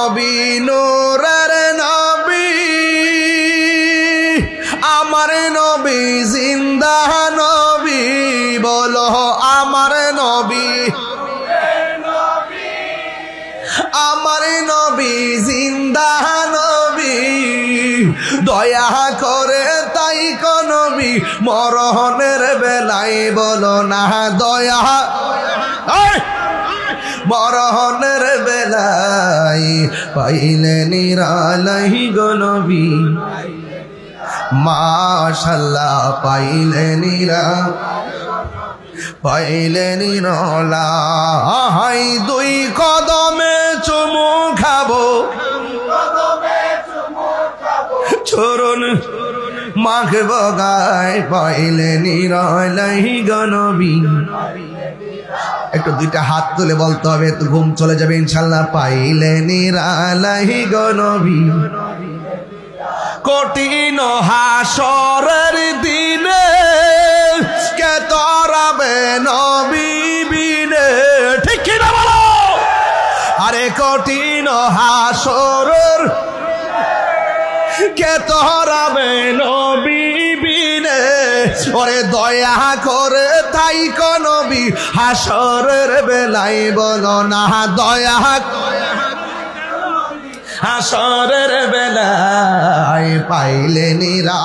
নবী নূরের নবী, আমার নবী জিন্দা নবী, বলো আমার নবী, আমার নবী জিন্দা নবী, দয়া করে তাই কো নবী মরণের বেলায় বলো না দয়া, মরণের বেলায় পাইলে নিরালাই গো নবী, মাশাআল্লাহ পাইলে নিরা, পাইলে নিরালাই, দুই কদমে চুমু খাবো, চরণ মাখবো গায়, পাইলে নিরালাই গো নবী। একটু দুইটা হাত তুলে বলতে হবে, তো ঘুম চলে যাবে ইনশাআল্লাহ। পাইলে নিরালাই গো নবী, কঠিন হাসরের দিনে কে তরাবে নবী বিনে, ঠিক কি না বলো? আরে কঠিন হাসরের কে তরাবে নবী বিনে, ওরে দয়া করে তাই কো নবী হাসরের বেলায় বলো না দয়া, হাসরের বেলায় পাইলে নিরা,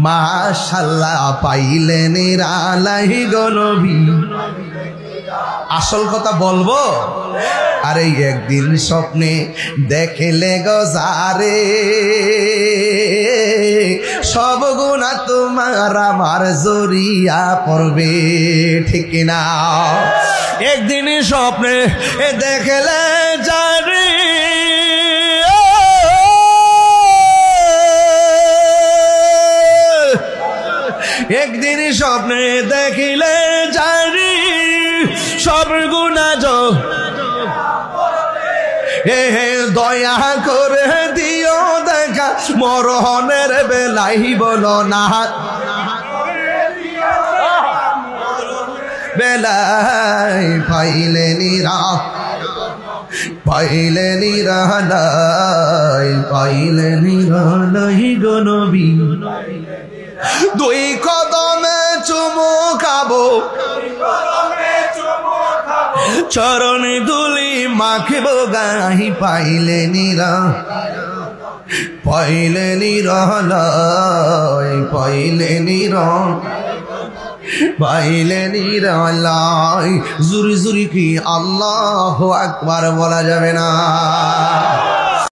মাশাআল্লাহ পাইলে নিরালাই গো নবী। আসল কথা বলবো, আরে একদিন স্বপ্নে দেখলে গো যারে, সব গুনাহ তোমার আমার জড়িয়া পড়বে, ঠিক না? একদিন স্বপ্নে দেখলে যারে, একদিন স্বপ্নে দেখিলে জানি সব গুনাহ, হে দয়া করে দিও দেখা মরণের বেলাই বলো না বেলাই, পাইলে নিরা, পাইলে নিরালাই, পাইলে নিরালাই গো নবী, দুই কদমে চুমু খাবো, চরণ ধুলি মাখবো গাহি, পাইলে নিরা, পাইলে নিরালাই, পাইলে নিরা, পাইলে নিরালাই। জুরি জুরি কি আল্লাহু আকবার বলা যাবে না?